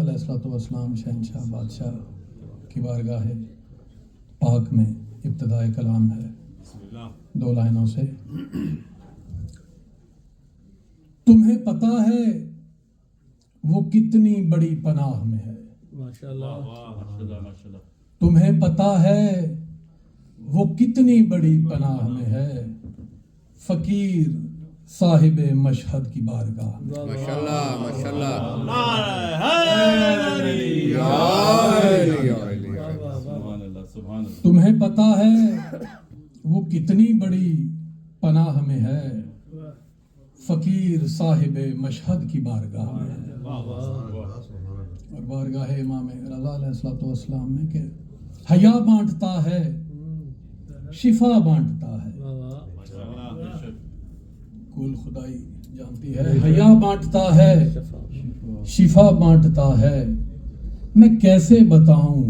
علیہ الصلوۃ والسلام شہنشاہ بادشاہ کی بارگاہ پاک میں ابتدائے کلام ہے 2 لائنوں سے۔ تمہیں پتہ ہے وہ کتنی بڑی پناہ میں ہے، تمہیں پتہ ہے وہ کتنی بڑی پناہ میں ہے، فقیر صاحب مشہد کی بارگاہ میں۔ ماشاءاللہ ماشاءاللہ تمہیں پتہ ہے وہ کتنی بڑی پناہ میں ہے، فقیر صاحب مشہد کی بارگاہ میں ہے۔ اور بارگاہ امام رضا علیہ الصلوۃ والسلام میں کہ حیا بانٹتا ہے، شفا بانٹتا ہے، کل خدائی جانتی ہے، حیا بانٹتا ہے، شفا بانٹتا ہے، میں کیسے بتاؤں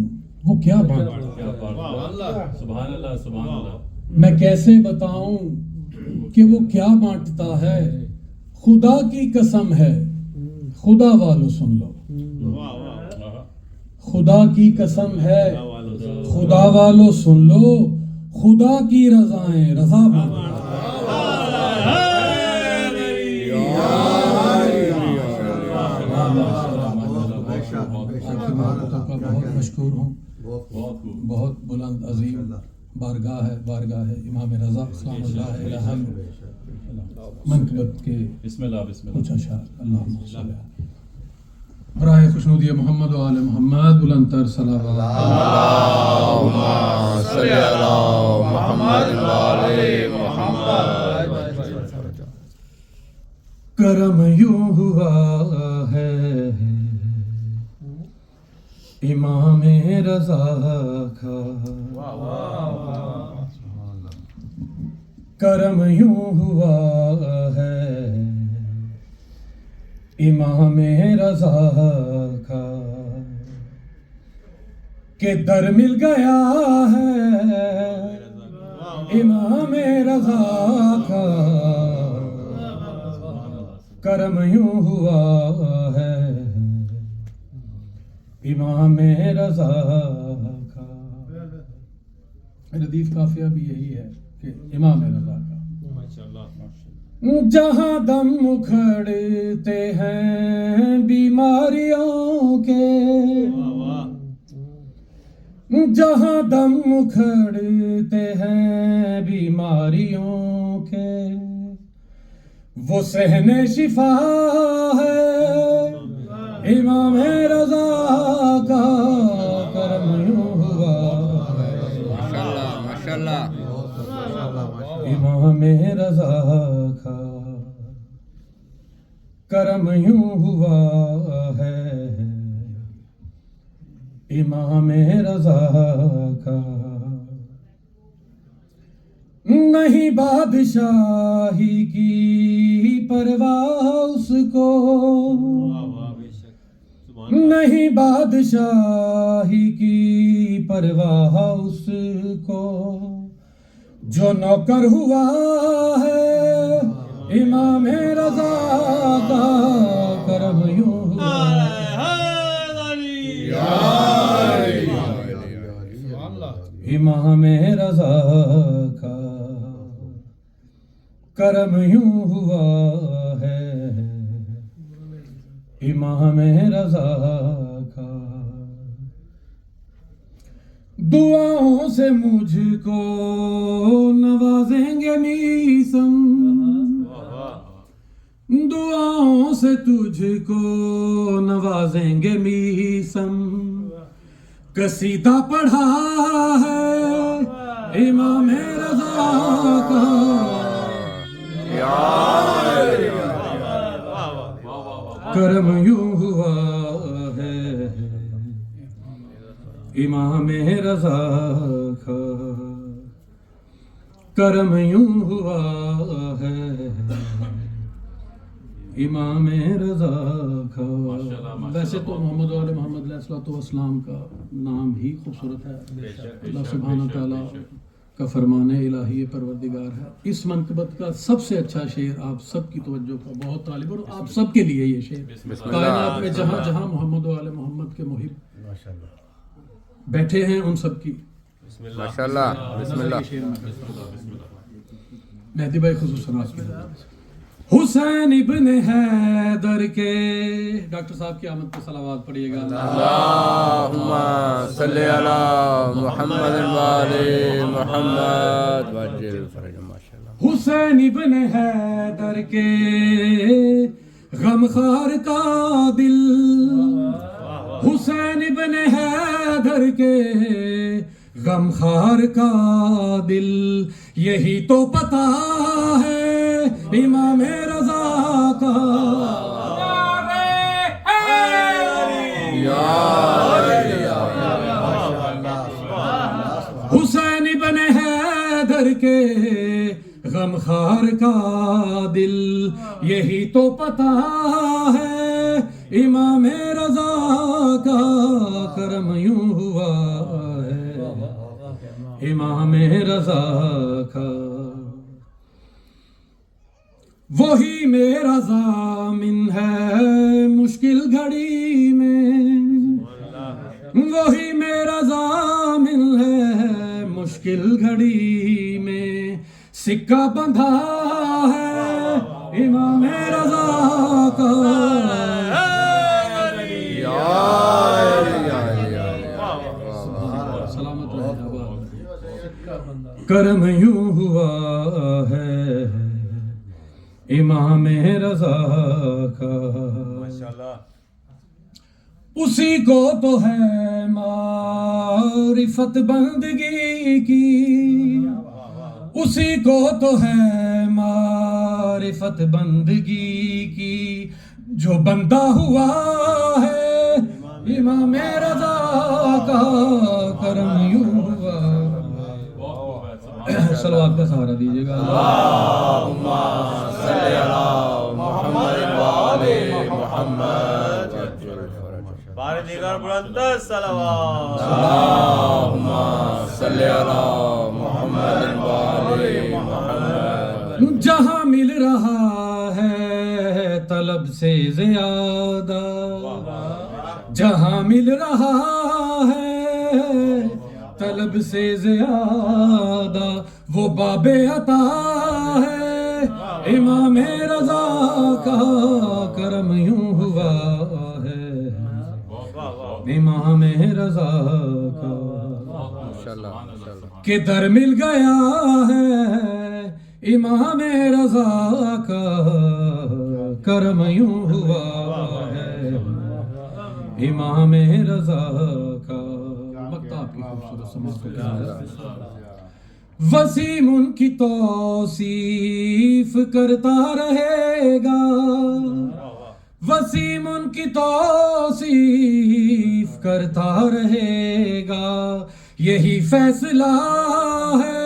وہ کیا بانٹتا ہے، سبحان اللہ سبحان اللہ، میں کیسے بتاؤں کہ وہ کیا بانٹتا ہے، خدا کی قسم ہے، خدا والو سن لو، خدا کی قسم ہے، خدا والو سن لو، خدا کی رضائیں رضا بانٹتا ہے۔ بہت مشکور ہوں، بہت بلند عظیم بارگاہ ہے، بارگاہ ہے امام رضا سلام اللہ علیہ منقبت کے بسم اللہ بسم اللہ۔ کچھ اشعار اللہم صلی علیہ برائے خوشنودی محمد و آل محمد بلند تر صلوات۔ اللہم صلی علی محمد و آل محمد۔ کرم یوں ہوا ہے امام رضا کا، کرم یوں ہوا ہے امام رضا کا کہ در مل گیا ہے امام رضا کا، کرم یوں ہوا ہے امام رضا کا۔ ردیف قافیہ بھی یہی ہے کہ امام رضا کا۔ جہاں دم اکھڑتے ہیں بیماریوں کے، جہاں دم اکھڑتے ہیں بیماریوں کے، وہ صحن شفا ہے امام رضا کا، کرم یوں ہوا ماشاءاللہ ماشاءاللہ امام رضا کا، کرم یوں ہوا ہے امام رضا کا۔ نہیں بادشاہی کی پرواہ اس کو، نہیں بادشاہی کی پرواہ اس کو، جو نوکر ہوا ہے امام رضا کا، کرم یوں ہوا امام رضا کا، کرم یوں ہوا ہے امام رضا کا۔ دعاؤں سے مجھ کو نوازیں گے میسم، دعاؤں سے تجھ کو نوازیں گے میسم، قصیدہ پڑھا ہے امام رضا کا، کرم یوں ہوا ہے امام رضا کا، کرم یوں ہوا ہے امام رضا کا۔ ویسے تو محمد علیہ محمد علیہ الصلوۃ والسلام کا نام ہی خوبصورت ہے، اللہ سبحانہ تعالیٰ کا فرمان الہی پروردگار ہے. اس منقبت کا سب سے اچھا شعر آپ سب کی توجہ کا بہت طالب، اور آپ سب کے لیے یہ شعر، کائنات میں جہاں جہاں محمد و آل محمد کے محب بیٹھے ہیں ان سب کی ماشاءاللہ بسم اللہ. مہدی بھائی خصوصاً آپ کی حسین ابن حیدر کے، ڈاکٹر صاحب کی آمد پہ صلوات پڑھیے گا. اللہم صلی علی محمد وآل محمد وعجل فرجهم. ماشاءاللہ. حسین ابن حیدر کے غمخوار کا دل، حسین ابن حیدر کے غمخوار کا دل، یہی تو پتہ ہے امام رضا کا. حسین ابن حیدر کے غمخوار کا دل، یہی تو پتہ ہے امام رضا کا. کرم یوں ہوا ہے امام رضا کا، وہی میرا ضامن ہے مشکل گھڑی میں، وہی میرا ضامن ہے مشکل گھڑی میں، سکہ بندھا ہے امام رضا کا. سلامت رہے. کرم یوں ہوا ہے امام رضا کا، اسی کو تو ہے معرفت بندگی کی، اسی کو تو ہے معرفت بندگی کی، جو بندہ ہوا ہے امام رضا کا. کرم یوں ہوا. صلوات کا سہارا دیجیے گا. اللہم صلی علی محمد وآل محمد وعجل فرجهم. بار دیگر بلند صلوات. اللہم صلی علی محمد وآل محمد. جہاں مل رہا ہے طلب سے زیادہ، جہاں مل رہا ہے طلب سے زیادہ، وہ باب عطا ہے امام رضا کا. کرم یوں ہوا ہے امام رضا کا، کہ در مل گیا ہے امام رضا کا. کرم یوں ہوا ہے امام رضا کا. وقت آپ کی خوبصورت سماعت کو وسیم ان کی توصیف کرتا رہے گا، وسیم ان کی توصیف کرتا رہے گا، یہی فیصلہ ہے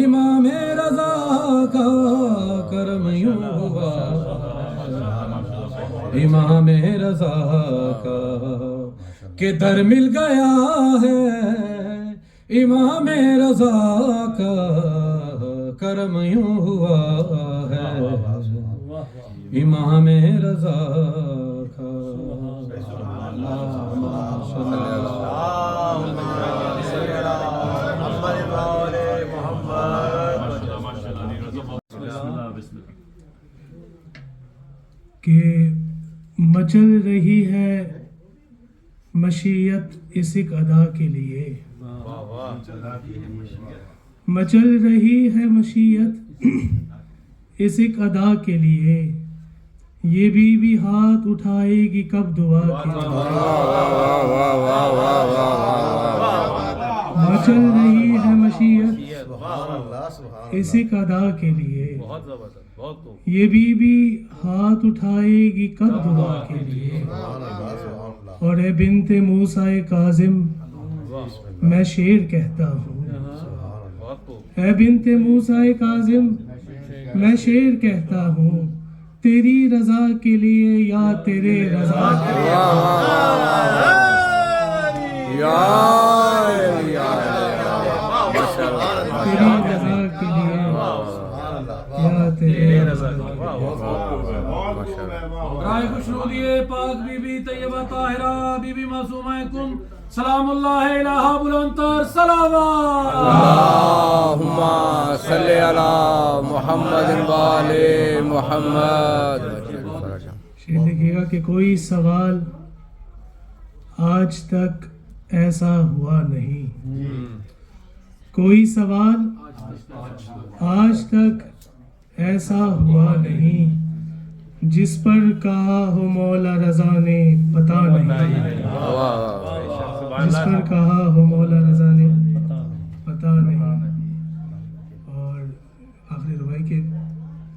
امام رضا کا. کرم یوں ہوا امام رضا کا، کہ در مل گیا ہے امام رضا کا. کرم یوں ہوا ہے امام رضا کا. کہ مچل رہی ہے مشیت اس ایک ادا کے لیے، مچل رہی ہے مشیت اس ایک ادا کے لیے، یہ بھی ہاتھ اٹھائے گی کب دعا کے لیے. مچل رہی ہے مشیت اس ایک ادا کے لیے، یہ بھی ہاتھ اٹھائے گی کب دعا کے لیے. اور اے بنت موسیٰ کاظم میں شعر کہتا ہوں، اے بنت موسیٰ کاظم میں شعر کہتا ہوں، تیری رضا کے لیے یا تیرے رضا کے لیے. تیری رائے خوشنودی پاک بی بی طیبہ طاہرہ بی بی معصومہ کم سلام اللہ الہا بلندتر صلوات اللہم صلی علی محمد وآل محمد. شیر دیکھیے گا کہ کوئی سوال آج تک ایسا ہوا نہیں. کوئی سوال آج تک ایسا ہوا نہیں جس پر کہا ہو مولا رضا نے پتا نہیں. جس پر کہا ہو مولا رضا نے پتا نہیں. اور آخری ربائی کہ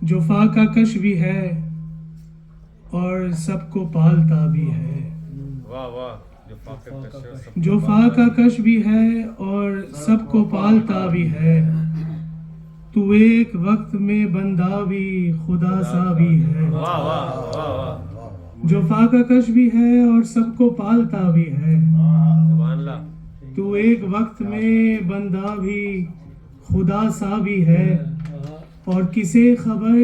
جو فا کا کش بھی ہے اور سب کو پالتا بھی ہے. جو فا کا کش بھی ہے اور سب کو پالتا بھی ہے. تو ایک وقت میں بندہ بھی خدا سا بھی ہے. جو فا کا کش بھی ہے اور سب کو پالتا بھی ہے. تو ایک وقت میں بندہ بھی خدا سا بھی ہے. اور کسے خبر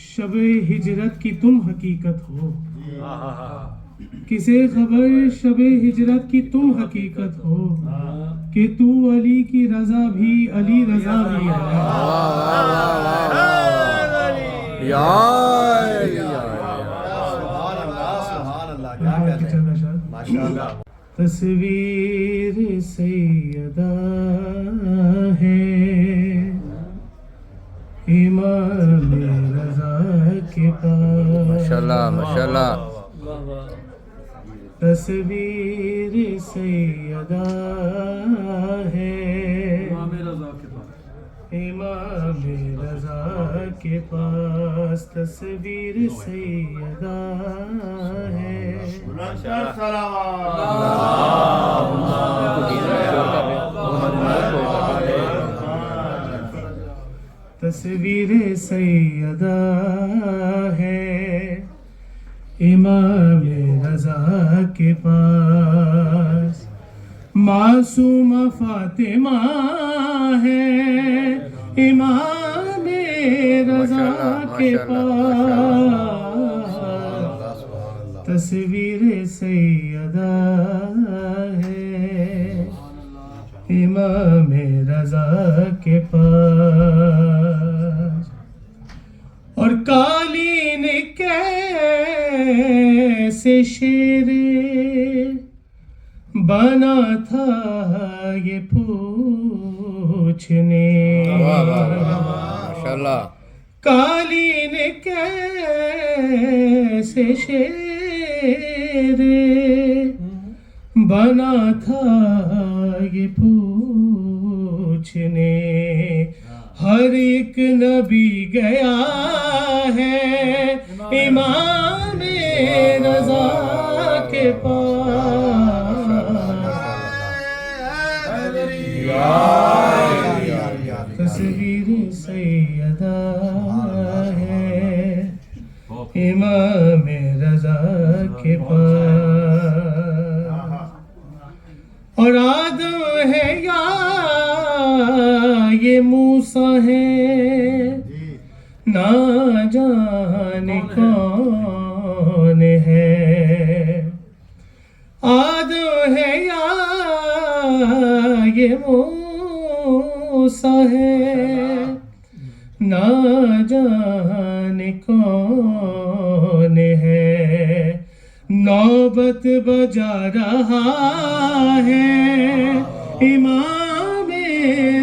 شب ہجرت کی تم حقیقت ہو. کسے خبر شب ہجرت کی تم حقیقت ہو کہ تو علی کی رضا بھی علی رضا بھی ہے. تصویر سیدہ ہے امام رضا کے پاس. ماشاءاللہ ماشاءاللہ. تصویر سیدہ ہے امام رضا کے پاس. تصویر سیدہ ہے تصویر سیدہ ہے امام رضا کے پاس. معصوم فاطمہ ہے امام رضا کے پاس. تصویر سیدہ ہے امام رضا کے پاس. اور قالین کیسے شیر بنا تھا یہ پوچھنے. ماشاءاللہ. قالین کیسے شیر بنا تھا یہ پوچھنے. ہر ایک نبی گیا ہے امام رضا کے پاس. تصویر سیدہ ہے امام رضا کے پاس. اور آدم ہے یا یہ موسیٰ ہے نہ جانے کون ہے. آدم ہے یا یہ موسیٰ ہے نہ جانے کون ہے. نوبت بجا رہا ہے امام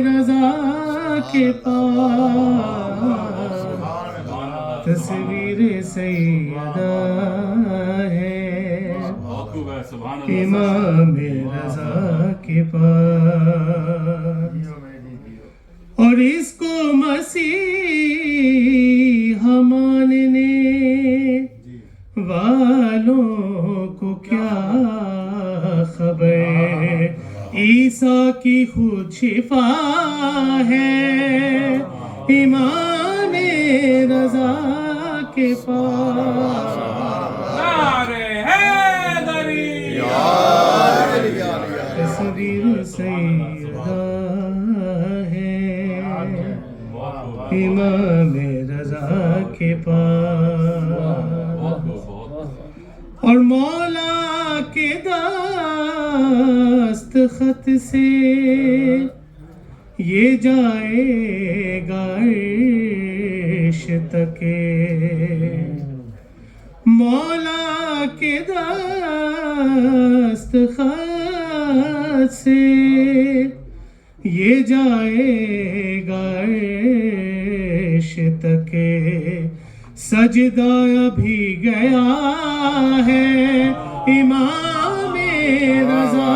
رضا کے پاس. تصویر سیدہ ہے امام رضا کے پاس. اور اس کو مسیح ماننے والوں کو کیا خبر. عیسیٰ کی خود شفا ہے امام رضا کے پاس. تصویر سیدہ ہے امام رضا کے پاس. اور مولا کے دستخط سے یہ جائے گا عرش تک، مولا کے دستخط سے یہ جائے گا عرش تک، سجدہ ابھی گیا ہے امام رضا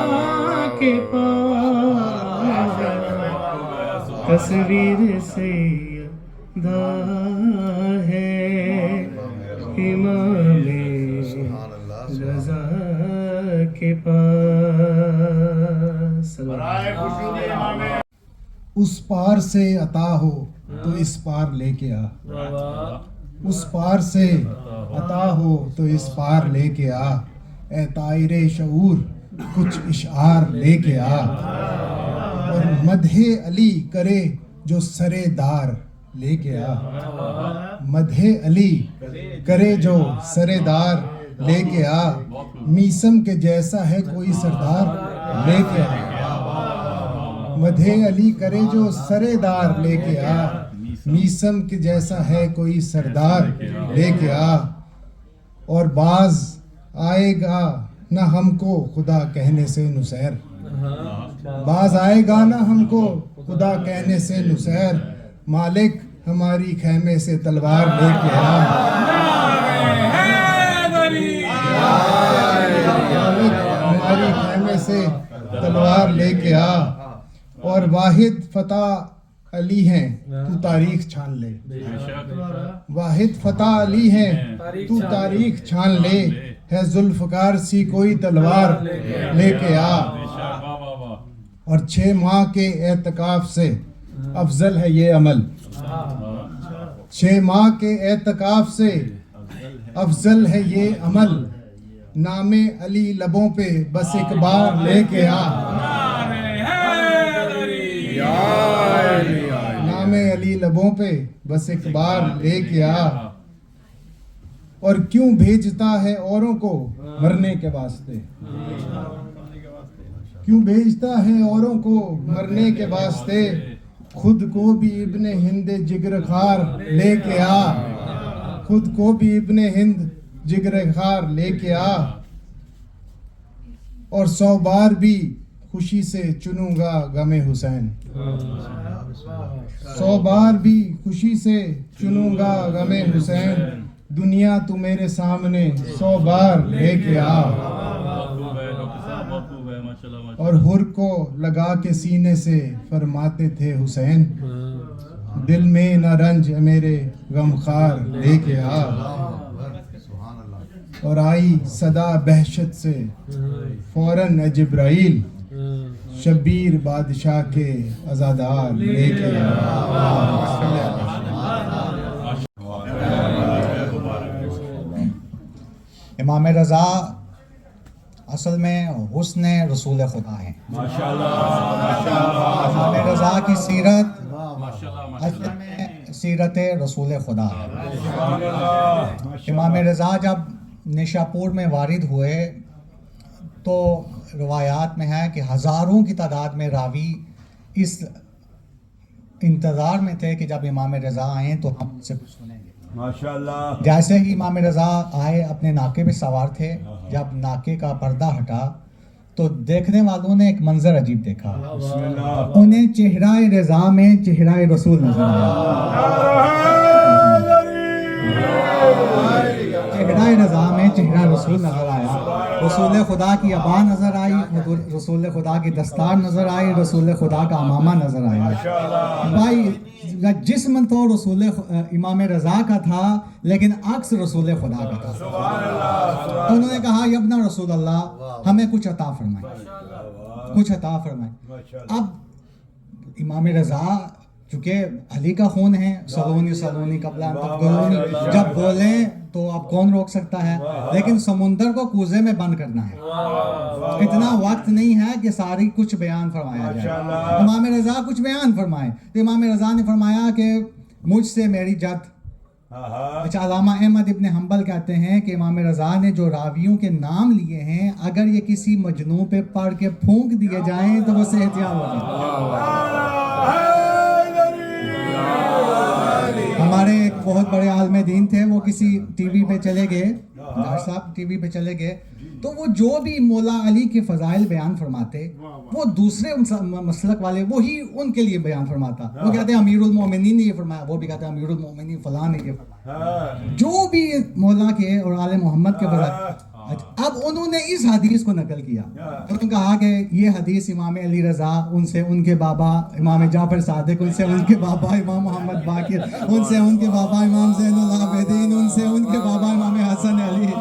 کے پاس، تصویر سیدہ ہے امام رضا کے پاس۔ اس پار سے عطا ہو تو اس پار لے کے آ، اس پار سے عطا ہو تو اس پار لے کے آ، اے طائر شعور کچھ اشعار لے کے آ، اور مدح علی کرے جو سرے دار لے کے آ، مدح علی کرے جو سرے دار لے کے آ، میسم کے جیسا ہے کوئی سردار لے کے آ، مدح علی کرے جو سرے دار لے کے آ، میسم کے جیسا ہے کوئی سردار لے کے آ، اور باز آئے گا نہ ہم کو خدا کہنے سے نصیر، باز آئے گا نہ ہم کو خدا کہنے سے نصیر، مالک ہماری خیمے سے تلوار لے کے آ، مالک ہماری خیمے سے تلوار لے کے آ، اور واحد فتح علی ہیں تو تاریخ چھان لے، واحد فتح علی ہیں تو تاریخ چھان لے، ہے ذوالفقار سی کوئی تلوار لے کے آ، اور 6 ماہ کے اعتکاف سے افضل ہے یہ عمل، 6 ماہ کے اعتکاف سے افضل ہے یہ عمل، نام علی لبوں پہ بس ایک بار لے کے آ، نام علی لبوں پہ بس ایک بار لے کے آ، اور کیوں بھیجتا ہے اوروں کو مرنے کے واسطے، کیوں بھیجتا ہے اوروں کو مرنے کے واسطے، خود کو بھی ابن ہند جگر خار لے کے آ، خود کو بھی ابن ہند جگر خار لے کے آ، اور 100 بار بھی خوشی سے چنوں گا غم حسین، 100 بار بھی خوشی سے چنوں گا غم حسین، دنیا تو میرے سامنے 100 بار لے کے آ، اور ہر کو لگا کے سینے سے فرماتے تھے حسین، دل میں نہ رنج میرے غم خار لے کے آ، اور آئی صدا بہشت سے فوراً جبرائیل، شبیر بادشاہ کے عزادار لے کے آ۔ امام رضا اصل میں حسن رسول خدا ہیں، امام رضا کی سیرت اصل میں سیرت رسول خدا ہے۔ امام رضا جب نیشاپور میں وارد ہوئے تو روایات میں ہے کہ ہزاروں کی تعداد میں راوی اس انتظار میں تھے کہ جب امام رضا آئیں تو ہم سے سنیں گے۔ جیسے ہی امام رضا آئے اپنے ناکے پہ سوار تھے، جب ناکے کا پردہ ہٹا تو دیکھنے والوں نے ایک منظر عجیب دیکھا، انہیں چہرہ رضا میں چہرہ رسول نظر آیا، چہرہ رضا میں چہرہ رسول نظر آیا، رسول خدا کی عبا نظر آئی، رسول خدا کی دستار نظر آئی، رسول خدا کا امامہ نظر آیا۔ بھائی جسم تو رسول امام رضا کا تھا لیکن عکس رسول خدا کا تھا۔ انہوں نے کہا یا ابن رسول اللہ ہمیں کچھ عطا فرمائیں، کچھ عطا فرمائیں۔ اب امام رضا چونکہ علی کا خون ہے، سلونی قبل ان تفضلونی، جب بولیں تو اب کون روک سکتا ہے، لیکن سمندر کو کوزے میں بند کرنا ہے، اتنا وقت نہیں ہے کہ ساری کچھ بیان فرمایا جائے۔ امام رضا کچھ بیان فرمائے تو امام رضا نے فرمایا کہ مجھ سے میری جد اچھا علامہ احمد ابن حنبل کہتے ہیں کہ امام رضا نے جو راویوں کے نام لیے ہیں اگر یہ کسی مجنوں پہ پڑھ کے پھونک دیے جائیں تو وہ صحت یاب ہو جائے. ہمارے ایک بہت بڑے عالم دین تھے, وہ کسی ٹی وی پہ چلے گئے, ڈاکٹر صاحب ٹی وی پہ چلے گئے, تو وہ جو بھی مولا علی کے فضائل بیان فرماتے وہ دوسرے مسلک والے وہی ان کے لیے بیان فرماتا. وہ کہتے ہیں امیر المومنین نے یہ فرمایا, وہ بھی کہتے ہیں امیر المومنین فلاں نے یہ فرمایا, جو بھی مولا کے اور آل محمد کے فضائل. اب انہوں نے اس حدیث کو نقل کیا, انہوں نے کہا کہ یہ حدیث امام علی رضا, ان سے ان کے بابا امام جعفر صادق, ان سے ان کے بابا امام محمد باقر, ان سے ان کے بابا امام زین العابدین, ان سے ان کے بابا امام حسن علی.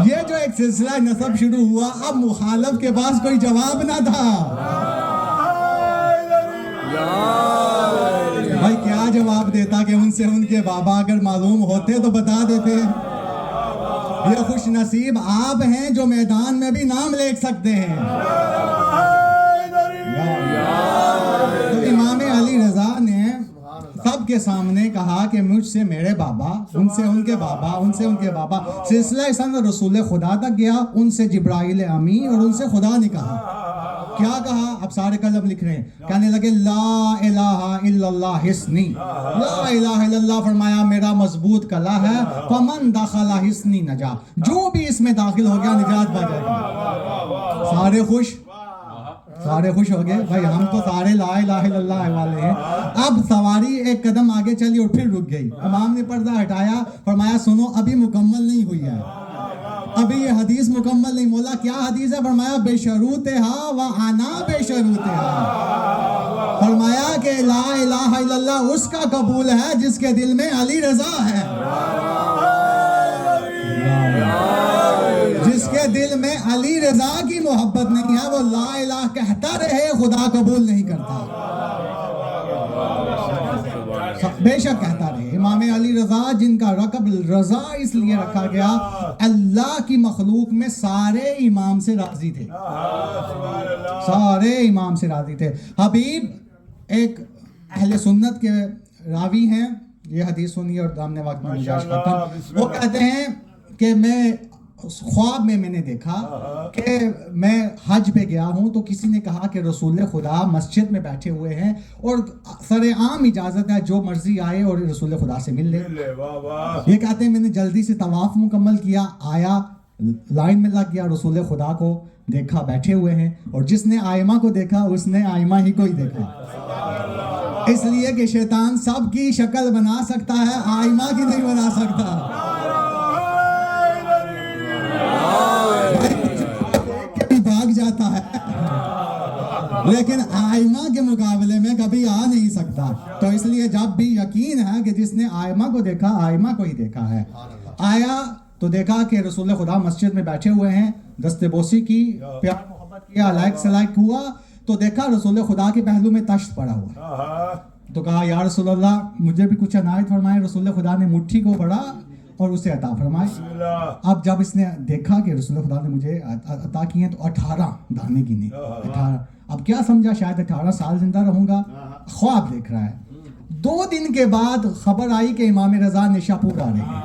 یہ جو ایک سلسلہ نسب شروع ہوا, اب مخالف کے پاس کوئی جواب نہ تھا. بھائی کیا جواب دیتا کہ ان سے ان کے بابا اگر معلوم ہوتے تو بتا دیتے. یہ خوش نصیب آپ ہیں جو میدان میں بھی نام لکھ سکتے ہیں. تو امام علی رضا نے سب کے سامنے کہا کہ مجھ سے میرے بابا, ان سے ان کے بابا, ان سے ان کے بابا, سلسلہ سند رسول خدا تک گیا, ان سے جبرائیل امی اور ان سے خدا نے کہا. کیا کہا؟ اب سارے قلم لکھ رہے ہیں. کہنے لگے لا الہ الا اللہ حسنی, لا الہ الا اللہ فرمایا میرا مضبوط کلا ہے, فمن دخل حسنی نجا, جو بھی اس میں داخل ہو گیا نجات پا جائے گا. سارے خوش, سارے خوش ہو گئے. بھائی ہم تو سارے لا الہ الا اللہ والے ہیں. اب سواری ایک قدم آگے چلی اور پھر رک گئی. امام نے پردہ ہٹایا, فرمایا سنو ابھی مکمل نہیں ہوئی ہے, ابھی یہ حدیث مکمل نہیں. مولا کیا حدیث ہے؟ فرمایا بے شروطہا و انا بے شروطہا. فرمایا کہ لا الہ الا اللہ اس کا قبول ہے جس کے دل میں علی رضا ہے. جس کے دل میں علی رضا کی محبت نہیں ہے وہ لا الہ کہتا رہے, خدا قبول نہیں کرتا. بے شک کہتا رہے. امام علی رضا جن کا رقب رضا اس لیے رکھا گیا, اللہ کی مخلوق میں سارے امام سے راضی تھے, سارے امام سے راضی تھے. حبیب ایک اہل سنت کے راوی ہیں, یہ حدیث سنیے اور دامنے وقت میں گزارش کرتا ہوں. وہ کہتے ہیں کہ میں خواب میں نے دیکھا کہ میں حج پہ گیا ہوں تو کسی نے کہا کہ رسول خدا مسجد میں بیٹھے ہوئے ہیں اور سر عام اجازت ہے جو مرضی آئے اور رسول خدا سے مل لے. یہ کہتے ہیں میں نے جلدی سے طواف مکمل کیا, آیا لائن میں لگ گیا, رسول خدا کو دیکھا بیٹھے ہوئے ہیں, اور جس نے آئمہ کو دیکھا اس نے آئمہ ہی کو ہی دیکھا. اس لیے کہ شیطان سب کی شکل بنا سکتا ہے, آئمہ کی نہیں بنا سکتا. بھاگ جاتا ہے لیکن آئمہ کے مقابلے میں کبھی آ نہیں سکتا. تو اس لیے جب بھی یقین ہے کہ جس نے آئمہ کو دیکھا آئمہ کو ہی دیکھا ہے. آیا تو دیکھا کہ رسول خدا مسجد میں بیٹھے ہوئے ہیں, دست بوسی کی, پیار محبت کیا, لائق سلائق ہوا تو دیکھا رسول خدا کے پہلو میں تشت پڑا ہوا. تو کہا یا رسول اللہ مجھے بھی کچھ عنایت فرمائے. رسول خدا نے مٹھی کو پڑھا اور اسے عطا فرمائے. اب جب اس نے دیکھا کہ رسول خدا نے مجھے عطا کیے تو 18 دانے گنے. 18. اب کیا سمجھا شاید 18 سال زندہ رہوں گا, خواب دیکھ رہا ہے. 2 دن کے بعد خبر آئی کہ امام رضا نشا پور آ رہے ہیں.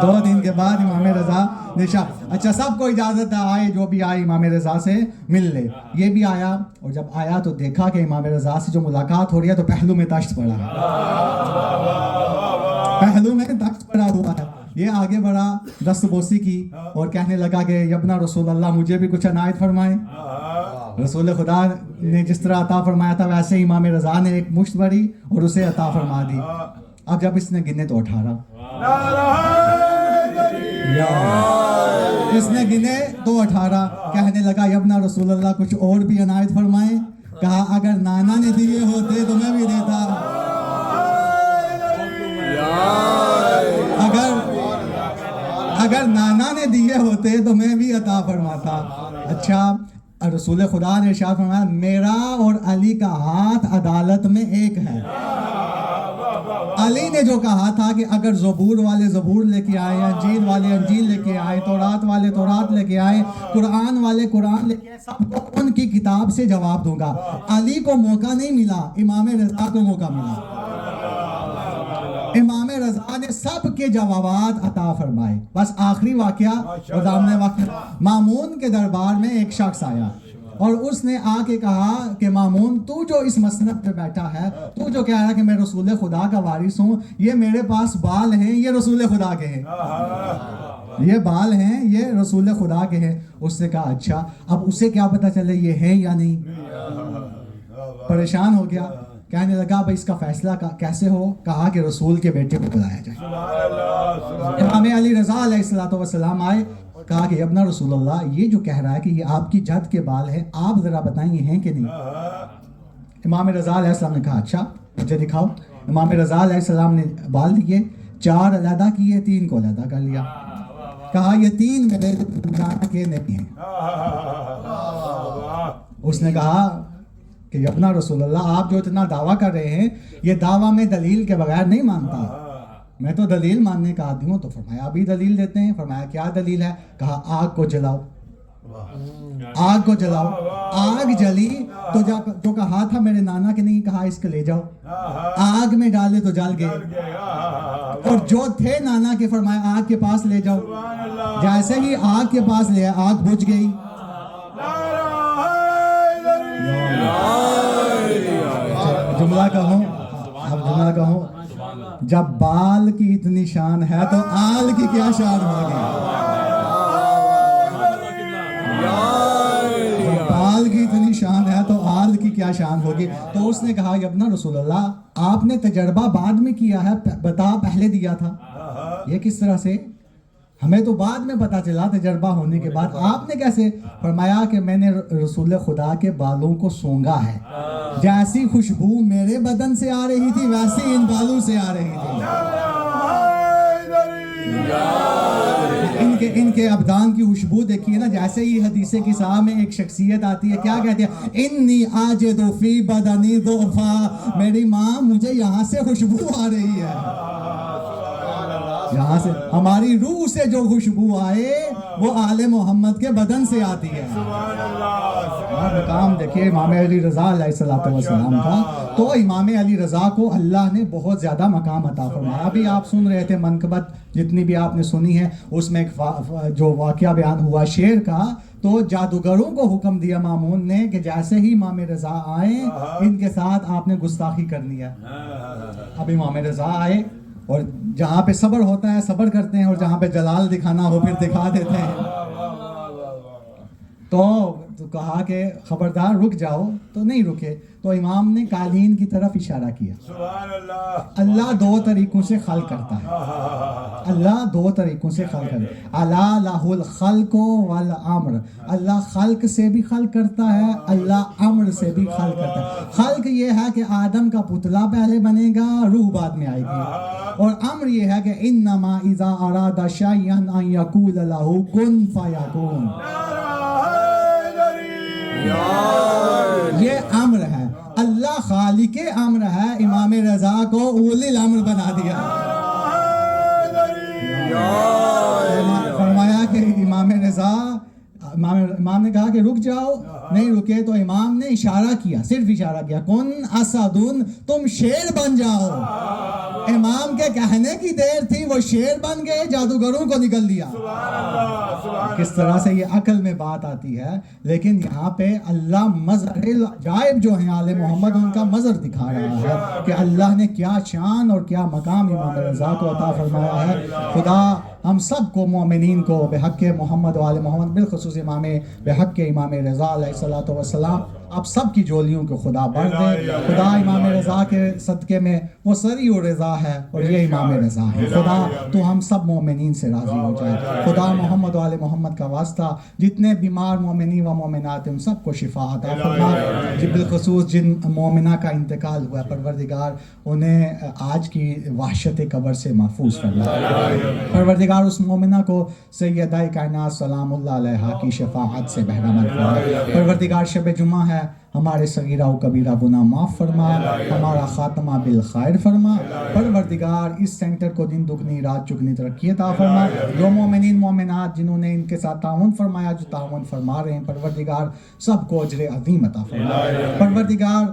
2 دن کے بعد امام رضا نشا. اچھا سب کو اجازت ہے, آئے جو بھی آئے امام رضا سے مل لے. یہ بھی آیا اور جب آیا تو دیکھا کہ امام رضا سے جو ملاقات ہو رہی ہے تو پہلو میں تشت پڑا ہے, پہلو میں تخت پڑا ہوا ہے. یہ آگے بڑھا دست بوسی کی اور کہنے لگا کہ یبنا رسول اللہ مجھے بھی کچھ عنایت فرمائیں. رسول خدا نے جس طرح عطا فرمایا تھا ویسے ہی امام رضا نے ایک مشت بڑھی اور اسے عطا فرما دی. اب جب اس نے گنے تو 18, اس نے گنے تو 18. کہنے لگا یبنا رسول اللہ کچھ اور بھی عنایت فرمائیں. کہا اگر نانا نے دیے ہوتے تو میں بھی دیتا, اگر نانا نے دیے ہوتے تو میں بھی عطا فرماتا. اچھا رسول خدا نے ارشاد فرمایا میرا اور علی کا ہاتھ عدالت میں ایک ہے. علی نے جو کہا تھا کہ اگر زبور والے زبور لے کے آئے, انجیل والے انجیل لے کے آئے, تورات والے تورات لے کے آئے, قرآن والے قرآن لے کے آئے, سب کو ان کی کتاب سے جواب دوں گا. علی کو موقع نہیں ملا, امام رضا کو موقع ملا. امام رضا نے سب کے جوابات عطا فرمائے. بس آخری واقعہ اور سامنے واقعہ, مامون کے دربار میں ایک شخص آیا اور اس نے آ کے کہا کہ مامون تو جو اس مسند پہ بیٹھا ہے, تو جو کہہ رہا ہے کہ میں رسول خدا کا وارث ہوں, یہ میرے پاس بال ہیں, یہ رسول خدا کے ہیں, یہ بال ہیں, یہ رسول خدا کے ہیں. اس نے کہا اچھا, اب اسے کیا پتا چلے یہ ہیں یا نہیں؟ پریشان ہو گیا, کہنے لگا بھائی اس کا فیصلہ کیسے ہو؟ کہا کہ رسول کے بیٹے کو بلایا جائے. امام علی رضا علیہ الصلوۃ والسلام آئے, کہا کہ ابن رسول اللہ یہ جو کہہ رہا ہے کہ یہ آپ کی جد کے بال ہیں, آپ ذرا بتائیں یہ ہیں کہ نہیں؟ امام رضا علیہ السلام نے کہا اچھا مجھے دکھاؤ. امام رضا علیہ السلام نے بال دیے, 4 علیحدہ کیے, 3 کو علیحدہ کر لیا. کہا یہ 3 میرے نانا کے نہیں ہیں. اس نے کہا کہ ابن رسول اللہ آپ جو اتنا دعویٰ کر رہے ہیں, یہ دعویٰ میں دلیل کے بغیر نہیں مانتا, میں تو دلیل ماننے کا آدمی ہوں. تو فرمایا ابھی دلیل دیتے ہیں. فرمایا کیا دلیل ہے؟ کہا آگ کو جلاؤ. آگ کو جلاؤ. آگ جلی تو جو کہا تھا میرے نانا کے نہیں, کہا اس کو لے جاؤ. آگ میں ڈالے تو جل گئے, اور جو تھے نانا کے فرمایا آگ کے پاس لے جاؤ. جیسے ہی آگ کے پاس لے, آگ بجھ گئی. جملہ کہوں, جب بال کی اتنی شان ہے تو آل کی کیا شان ہوگی؟ جب بال کی اتنی شان ہے تو آل کی کیا شان ہوگی؟ تو اس نے کہا ابن رسول اللہ آپ نے تجربہ بعد میں کیا ہے, بتا پہلے دیا تھا. یہ کس طرح سے؟ ہمیں تو بعد میں پتا چلا تجربہ ہونے کے بعد, آپ نے کیسے؟ فرمایا کہ میں نے رسول خدا کے بالوں کو سونگا ہے, جیسی خوشبو میرے بدن سے آ رہی تھی ویسی ان بالوں سے آ رہی تھی. ان کے ابدان کی خوشبو دیکھیے نا. جیسے ہی حدیث قصہ میں ایک شخصیت آتی ہے, کیا کہتے ہیں؟ انی آجد فی بدنی ضعفا, میری ماں مجھے یہاں سے خوشبو آ رہی ہے, یہاں سے ہماری روح سے جو خوشبو آئے وہ آل محمد کے بدن سے آتی ہے. مقام دیکھیے امام علی رضا علیہ السلام کا. تو امام علی رضا کو اللہ نے بہت زیادہ مقام عطا فرمایا. ابھی آپ سن رہے تھے منقبت جتنی بھی آپ نے سنی ہے, اس میں ایک جو واقعہ بیان ہوا شیر کا, تو جادوگروں کو حکم دیا مامون نے کہ جیسے ہی امام رضا آئیں ان کے ساتھ آپ نے گستاخی کرنی ہے. اب امام رضا آئے اور جہاں پہ صبر ہوتا ہے صبر کرتے ہیں, اور جہاں پہ جلال دکھانا ہو پھر دکھا دیتے ہیں. تو کہا کہ خبردار رک جاؤ, تو نہیں رکے. تو امام نے قالین کی طرف اشارہ کیا. اللہ 2 طریقوں سے خلق کرتا ہے, اللہ 2 طریقوں سے خلق کرتا ہے. الا لہ الخلق والامر, اللہ خلق سے بھی خلق کرتا ہے, اللہ امر سے بھی خلق کرتا ہے. خلق یہ ہے کہ آدم کا پتلا پہلے بنے گا, روح بعد میں آئے گی. اور امر یہ ہے کہ انما اذا اراد شیئا ان یقول له کن فیکون. یہ امر ہے, اللہ خالق امر ہے. امام رضا کو اولی الامر بنا دیا. فرمایا کہ امام نے کہا کہ رک جاؤ, نہیں رکے. تو امام نے اشارہ کیا, صرف اشارہ کیا, کن اسدن, تم شیر بن جاؤ. امام کے کہنے کی دیر تھی, وہ شیر بن گئے, جادوگروں کو نکل دیا. کس طرح سے یہ عقل میں بات آتی ہے. لیکن یہاں پہ اللہ مظہر جائب جو ہیں آل محمد, ان کا مظہر دکھا رہا ہے کہ اللہ نے کیا شان اور کیا مقام امام رضا کو عطا فرمایا ہے. خدا ہم سب کو مومنین کو بحق محمد و آل محمد, بالخصوص بحق امام رضا علیہ الصلوۃ والسلام, آپ سب کی جولیوں کو خدا بڑھ دے. خدا امام رضا کے صدقے میں وہ سری و رضا ہے, اور یہ امام رضا ہے. خدا تو ہم سب مومنین سے راضی ہو جائے. خدا محمد و آل محمد کا واسطہ جتنے بیمار مومنین و مومنات ہیں ان سب کو شفا عطا فرما. بالخصوص جن مومنہ کا انتقال ہوا ہے, پروردگار انہیں آج کی وحشت قبر سے محفوظ فرما. پروردگار اس مومنہ کو سیدہ کائنات سلام اللہ علیہا کی شفاعت سے بہرامند فرما. پروردگار شب جمعہ ہے, ہمارے صغیرہ و کبیرہ گناہ معاف فرما, ہمارا خاتمہ بالخیر فرما. پروردگار اس سینٹر کو دن دگنی رات چگنی ترقی عطا فرما. جو مومنین مومنات جنہوں نے ان کے ساتھ تعاون فرمایا, جو تعاون فرما رہے ہیں, پروردگار سب کو اجر عظیم عطا فرما. پروردگار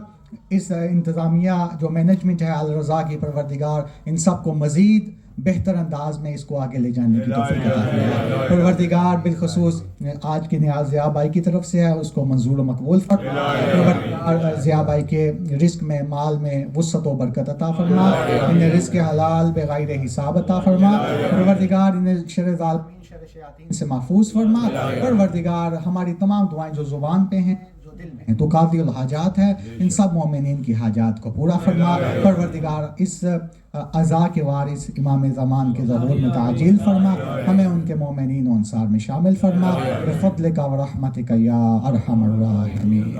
اس انتظامیہ جو مینجمنٹ ہے الرضا کی، پروردگار ان سب کو مزید بہتر انداز میں اس کو آگے لے جانے کی توفیق عطا فرمائے۔ پروردگار بالخصوص آج کے نیاز ضیاء بھائی کی طرف سے ہے، اس کو منظور و مقبول فرمائے۔ پروردگار ضیاء بھائی کے رزق میں، مال میں وسعت و برکت عطا فرما، انہیں رزق حلال بغیر حساب عطا فرما۔ پروردگار انہیں شر ظالمین، شر شیاطین سے محفوظ فرما۔ پروردگار ہماری تمام دعائیں جو زبان پہ ہیں، جو دل میں ہیں، تو قاضی الحاجات ہے، ان سب مومنین کی حاجات کو پورا فرما۔ پروردگار اس عزا کے وارث امام زمان کے ظہور میں تعجیل فرما، ہمیں ان کے مومنین و انصار میں شامل فرما، بفضلک و رحمتک یا ارحم الراحمین۔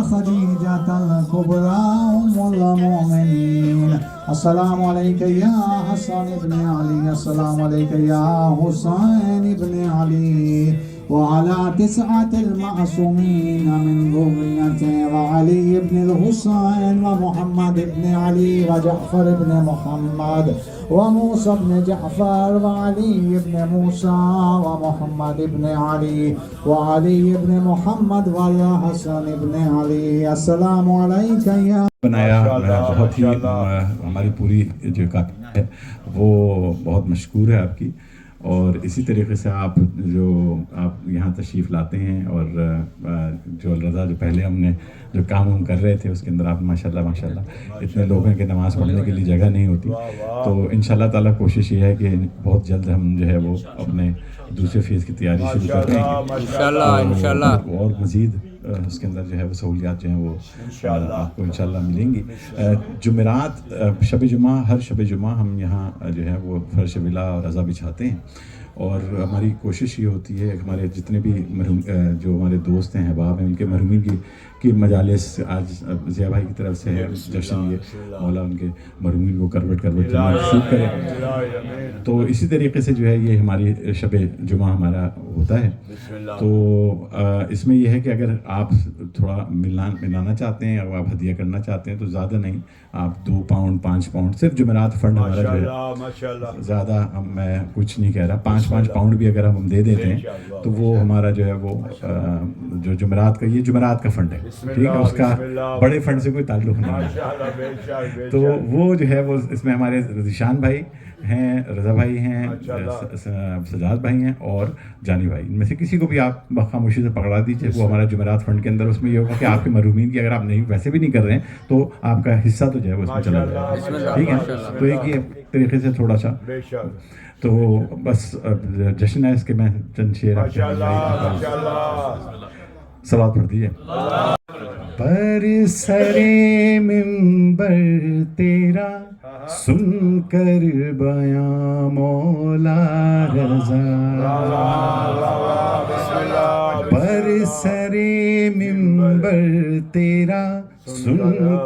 خدیجة الكبرى أم المؤمنين. السلام عليك يا حسن بن علي، السلام عليك يا حسين بن علي، وعلى 9 المعصومين من ذريته، وعلي بن الحسين ومحمد بن علي وجعفر بن محمد وموسى بن جعفر وعلي بن موسى ومحمد بن علي وعلي بن محمد والحسن بن علي. السلام عليك يا بنایا بہت ہی ہماری پوری جو کابینہ ہے وہ بہت مشکور ہے آپ کی، اور اسی طریقے سے آپ یہاں تشریف لاتے ہیں، اور جو الرضا جو پہلے ہم نے جو کام کر رہے تھے اس کے اندر آپ ماشاءاللہ اتنے لوگوں کے نماز پڑھنے کے لیے جگہ نہیں ہوتی، تو انشاءاللہ تعالیٰ کوشش یہ ہے کہ بہت جلد ہم جو ہے وہ اپنے دوسرے فیز کی تیاری شروع کر دیں انشاءاللہ، اور مزید اس کے اندر جو ہے وہ سہولیات جو ہیں وہ آپ کو انشاءاللہ ملیں گی۔ جمعرات شب جمعہ، ہر شب جمعہ ہم یہاں جو ہے وہ فرش ولا اور رضا بچھاتے ہیں، اور ہماری کوشش یہ ہوتی ہے ہمارے جتنے بھی جو ہمارے دوست ہیں، احباب ہیں، ان کے مرحومین کی مجالس، آج ضیاء بھائی کی طرف سے ہے جشن، یہ مولا ان کے مرحومین کو کروٹ نصیب کرے، تو اسی طریقے سے جو ہے یہ ہماری شب جمعہ ہمارا ہوتا ہے۔ تو اس میں یہ ہے کہ اگر آپ تھوڑا ملانا چاہتے ہیں، اگر آپ ہدیہ کرنا چاہتے ہیں تو زیادہ نہیں، آپ 2 پاؤنڈ 5 پاؤنڈ صرف جمعرات فنڈ ہمارا جو ہے زیادہ، میں کچھ نہیں کہہ رہا، 5 پاؤنڈ بھی اگر ہم دے دیتے ہیں تو وہ ہمارا جو ہے وہ جو جمعرات کا، یہ جمعرات کا فنڈ ہے، ٹھیک ہے، اس کا بڑے فنڈ سے کوئی تعلق نہیں ہے، تو وہ جو ہے وہ اس میں ہمارے ذیشان بھائی ہیں، رضا بھائی ہیں، سجاد بھائی ہیں اور جانی بھائی، ان میں سے کسی کو بھی آپ خاموشی سے پکڑا دیجیے، وہ ہمارا جمعرات فنڈ کے اندر اس میں یہ ہوگا کہ آپ کے مرحومین کی اگر آپ نہیں ویسے بھی نہیں کر رہے ہیں تو آپ کا حصہ تو جو ہے وہ اس میں چلا جائے گا، ٹھیک ہے، تو ایک یہ طریقے سے تھوڑا سا، تو بس جشن ہے اس کے، میں چند شعر صلوات پڑھ دیجیے۔ پر سرے منبر تیرا سن کر بیاں مولا رضا، پر سرے منبر تیرا سن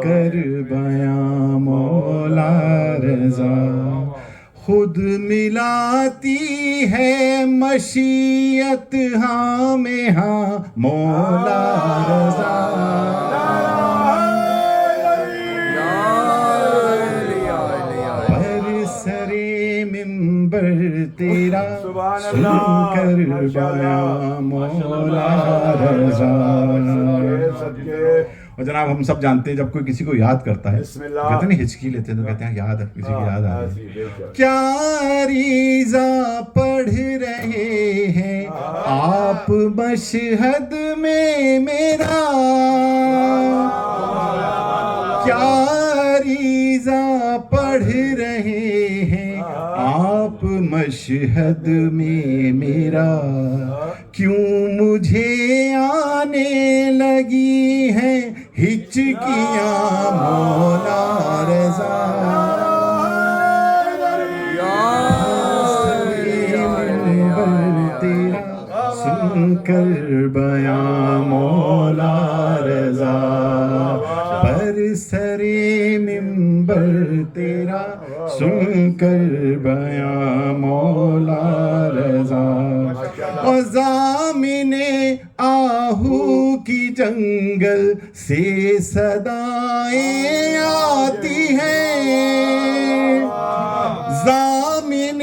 کر بیاں مولا رضا، خود ملاتی ہے مشیت ہاں میں ہاں مولا رضا، پر سرے منبر تیرا سن کر بیاں مولا رضا۔ اور جناب ہم سب جانتے ہیں جب کوئی کسی کو یاد کرتا ہے کہتے ہیں ہچکی لیتے ہیں تو کہتے ہیں یاد کسی کی یاد آ رہی ہے، کیا ریزہ پڑھ رہے ہیں آپ مشہد میں میرا، کیا نیزہ پڑھ رہے ہیں آپ مشہد میں میرا، کیوں مجھے آنے لگی ہیں ہچکیاں مولا رضا، تیرا سن کر بیاں مولا رضا، پر سرے منبر تیرا سن کر بیاں مولا رضا، اور ضامن آہو کی جنگل سے صدائیں آتی ہیں، ضامن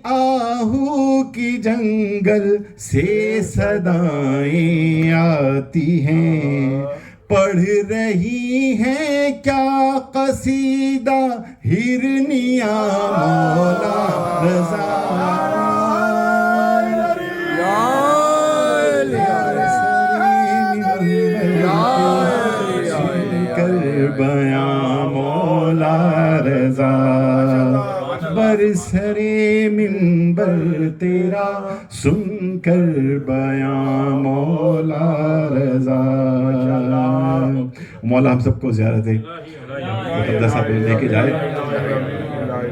آہو کی جنگل سے صدائیں آتی ہیں، پڑھ رہی ہیں کیا قصیدہ ہرنیاں مولا رضا، بیاں مولا رضا، برسرے منبر تیرا سن کر بیاں مولا رضا۔ مولا ہم سب کو زیارت مقدس آپ لے کے جائے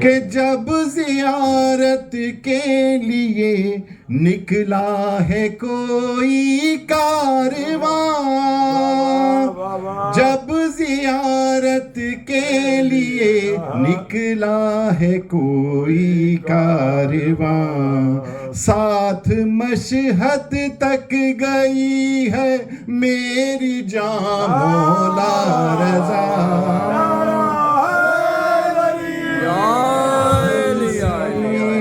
کہ جب زیارت کے لیے نکلا ہے کوئی کارواں، جب زیارت کے لیے نکلا ہے کوئی کارواں، ساتھ مشہد تک گئی ہے میری جان مولا رضا،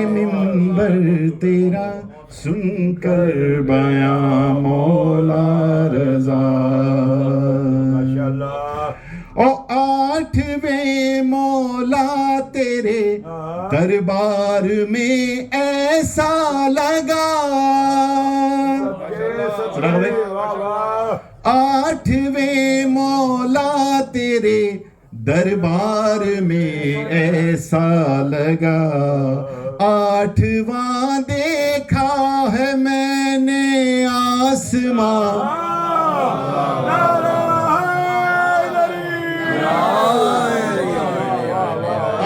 منبر تیرا سن کر بیاں مولا رضا، او آٹھویں مولا تیرے دربار میں ایسا لگا، آٹھویں مولا تیرے دربار میں ایسا لگا، آٹھواں دیکھا ہے میں نے آسمان،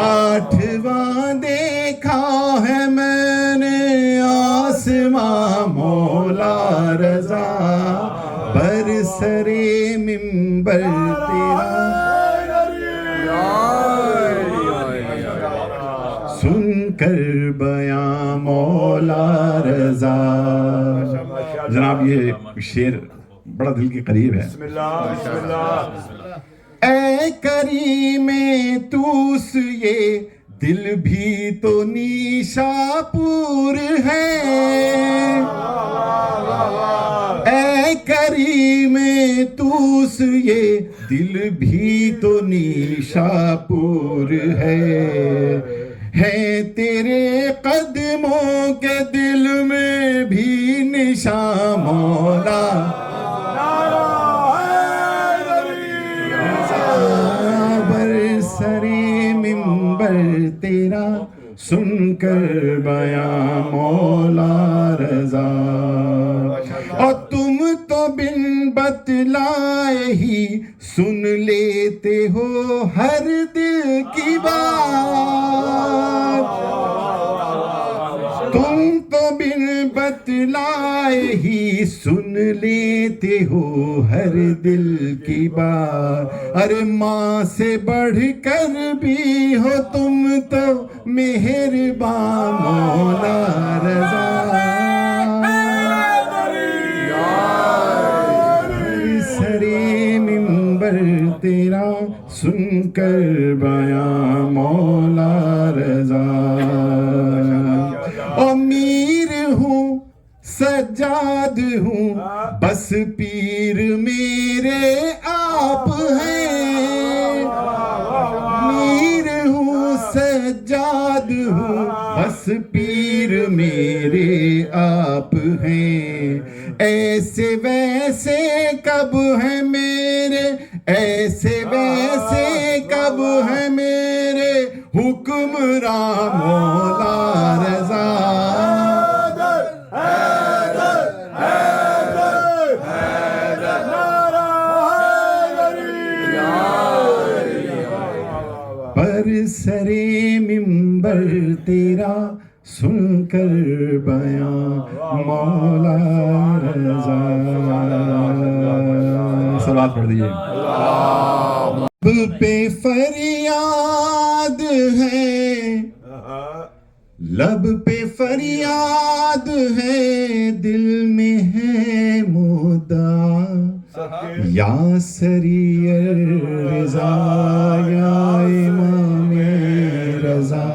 آٹھواں دیکھا ہے میں نے آسمان مولا رضا، برسرے منبر تیرا سن کر بیاں مولا رضا۔ جناب یہ شعر بڑا دل کے قریب ہے۔ اے کریم توس یہ دل بھی تو نیشاپور ہے، اے کریم توس یہ دل بھی تو نیشاپور ہے تیرے قدموں کے دل میں بھی نشان مولا، برسرے منبر تیرا سن کر بیاں مولا رضا، اور تم تو بن بتلائے ہی سن لیتے ہو ہر دل کی بات، تم تو بن بتلائے ہی سن لیتے ہو ہر دل کی بات، ارے ماں سے بڑھ کر بھی ہو تم تو مہربان مولا رضا، سرے منبر تیرا سن کر بیاں مولا رضا، اور میر ہوں سجاد ہوں بس پیر میرے آپ ہیں، میر ہوں سجاد ہوں بس پیر میرے آپ ہیں، ایسے ویسے کب ہیں میرے، ایسے ویسے کب ہیں میرے حکمراں مولا رضا پر سرے ممبر تیرا سن کر بیاں مولا رضا. صلوات پڑھ دیجیے. لب پہ فریاد ہے، لب پہ فریاد ہے، دل میں ہے مدعا یا سری الرضا یا امام رضا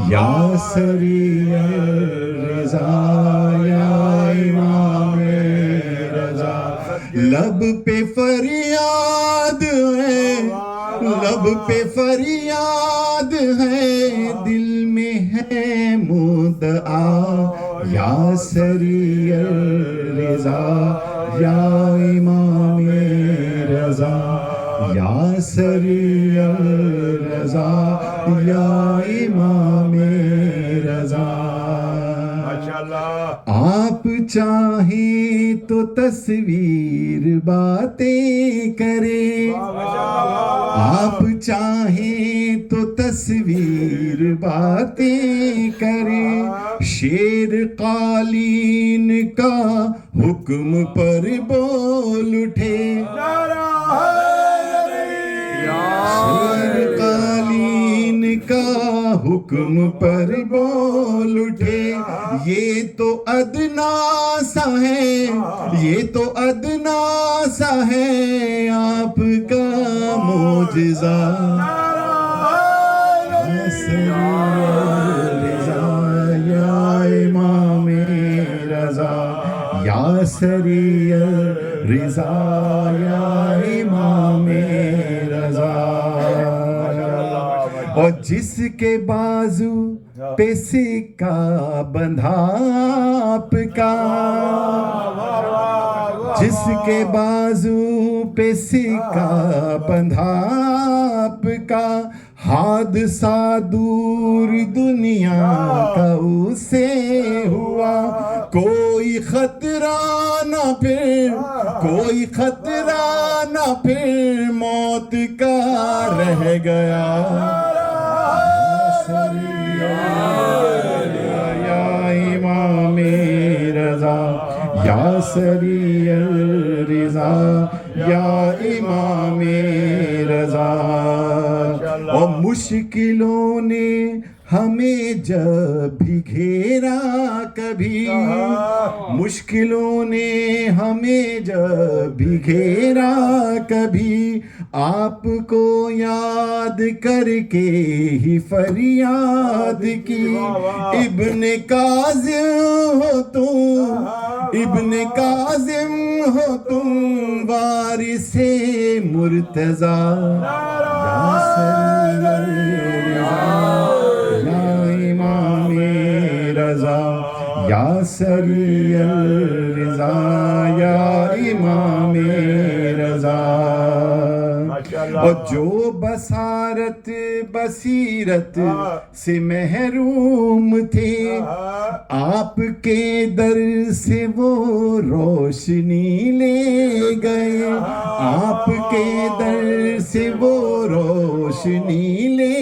یا سری الرضا یا امام رضا. لب پہ فریاد ہے، لب پہ فریاد ہے، دل میں ہے مدعا یا سری الرضا یا امام رضا یا سری الرضا یا امام رضا. آپ چاہیں تو تصویر باتیں کرے، آپ چاہیں تو تصویر باتیں کرے، شیر قالین کا حکم پر بول اٹھے، شیر قالین کا حکم پر بول اٹھے. یہ تو ادنا سا ہے، یہ تو ادنا سا ہے آپ کا معجزہ یا سری الرضا یا امام رضا یا سری الرضا یا امام رضا. اور جس کے بازو پہ سکہ بندھا آپ کا، جس کے بازو پہ سکہ بندھا آپ کا، حادثہ دور دنیا کا اسے ہوا، کوئی خطرہ نہ پھر، کوئی خطرہ نہ پھر موت کا رہ گیا یا امام رضا یا سری الرضا یا امام رضا. اور مشکلوں نے ہمیں جب بھی گھیرا کبھی، مشکلوں نے ہمیں جب بھی گھیرا کبھی، آپ کو یاد کر کے ہی فریاد کی. ابن کاظم ہو تم، ابن کاظم ہو تم، وارث مرتضی یا سری الرضا یا امام رضا یا سری الرضا یا امام رضا. اور جو بصارت بصیرت سے محروم تھے، آپ کے در سے وہ روشنی لے گئے، آپ کے در سے وہ روشنی لے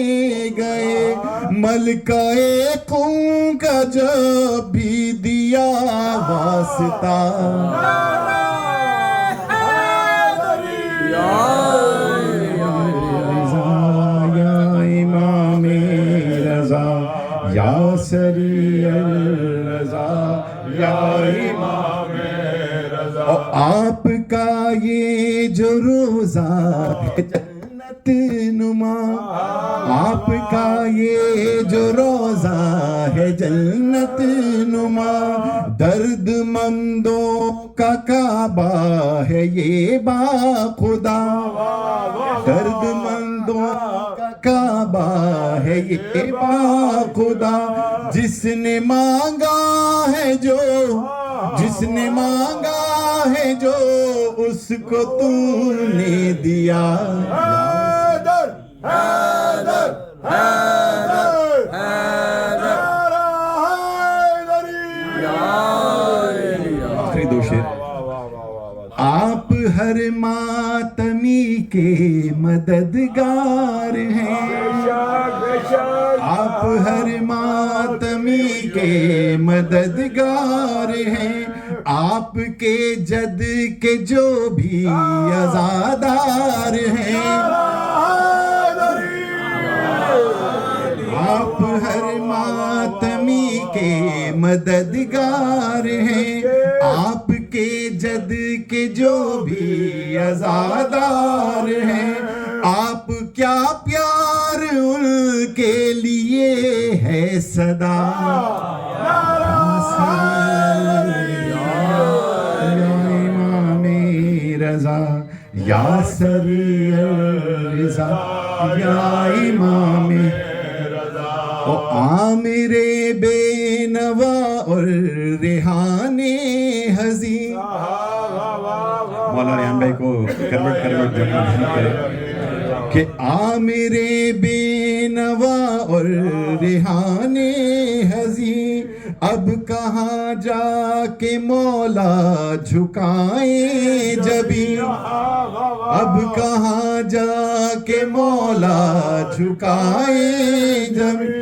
گئے. ملکہ قوم کا جب بھی دیا واسطہ یا سری الرضا یا امام رضا. اور آپ کا یہ جو روزہ ہے جنت نما، آپ کا یہ جو روزہ ہے جنت نما، درد مندوں کا کعبہ ہے یہ با خدا، درد مندوں کا کعبہ ہے یہ با خدا. جس نے مانگا ہے جو، جس نے مانگا ہے جو، اس کو تو نے دیا. حیدر حیدر حیدر آخری دو شعر. آپ ہر ماتمی کے مددگار ہیں, آپ ہر ماتمی کے مددگار ہیں, آپ کے جد کے جو بھی عزادار ہیں, آپ ہر ماتمی کے مددگار ہیں, آپ کے جد کے جو بھی عزادار ہیں, آپ کیا پیار ان کے لیے ہے صدا, امام رضا یا سری الرضا یا امام او عامر بے نوا اور ریحان حزین. مولانا ریحان بھائی کو کروٹ جمع کرے کہ عامر بے نوا اور ریحان حزین, اب کہاں جا کے مولا جھکائیں جبیں, اب کہاں جا کے مولا جھکائیں جبیں,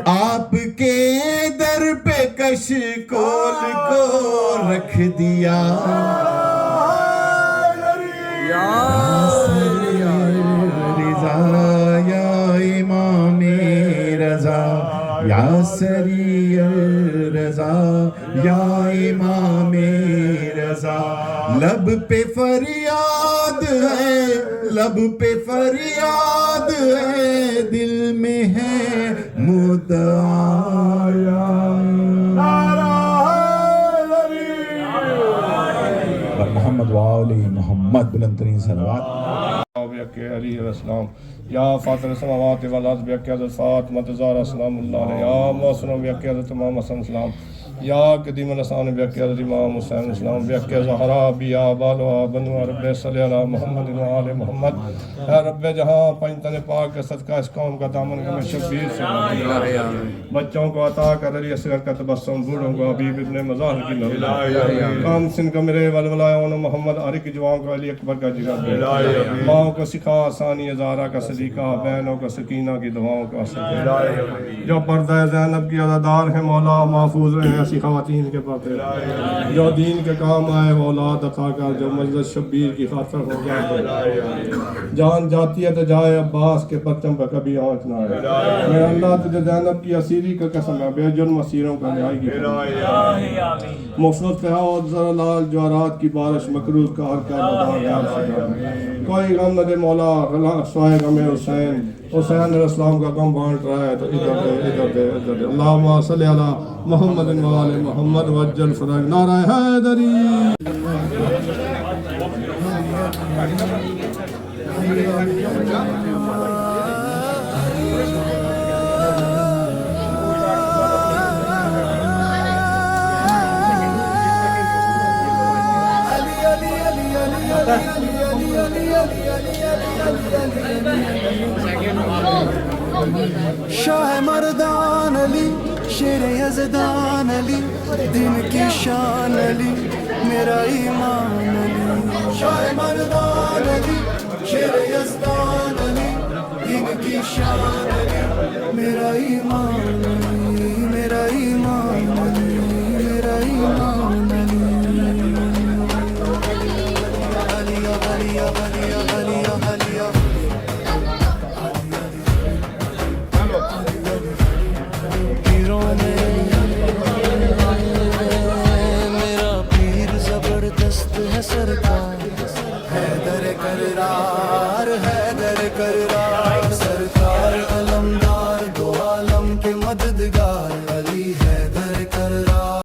آپ کے در پہ کشکول کو رکھ دیا, یا امام رضا یا سری الرضا یا امام رضا. لب پہ فریاد ہے, لب پہ فریاد ہے, دل میں ہے مدعا. محمد وآل محمد بلند ترین صلوات. علیہ السلام یا فاطر السماوات والارض بحق حضرت فاطمہ الزہرا سلام اللہ علیہ, یا محسن بحق حضرت امام حسن السلام, یا قدیم الاسان بحق حضرت امام حسین السلام, بحق زہرا بیا بالوا بنوا رب صلی علی محمد و آل محمد. اے رب جہاں پنجتن پاک کے صدقہ اس قوم کا دامن میں شبیر سے بچوں کو عطا کر علی اصغر کا تبسم, بوڑھوں کو حبیب ابن مظاہر کی نظر, کام سن کا میرے ولولایون محمد علی کی جوان کو علی اکبر کا جگر دے, ماں کو سکھا ثانی زہرا کا صدیقہ, بہنوں کو سکینہ کی دعاؤں کا اثر, جو پردہ زینب کی عزادار ہیں مولا محفوظ رہے ایسی خواتین کے پردے, جو دین کے کام آئے اولاد عطا کر, جو مجلس شبیر کی خاطر ہو جائے, جان جاتی ہے تو جائے عباس کے پرچم پہ کبھی آنچ نہ آئے. میرے اللہ تجھے زینب کی اسیری کا قسم ہے, بے جرم اسیروں کا رہائی کی مفرد فہاوت ذرا لال جوارات کی بارش مکروز کا ہر کا کوئی غم نہ دے مولا, سوائے غم حسین, حسین علیہ السلام کا غم بانٹ رہا ہے تو ادھر دے ادھر دے ادھر دے. اللہم صلی علی محمد و آل محمد وجل فرج. نعرہ حیدری. شاہ مردان علی, شیر یزدان علی, دن کی شان علی, میرا ایمان علی. شاہ مردان علی, شیر یزدان علی, دن کی شان علی, میرا ایمان علی, میرا ایمان علی.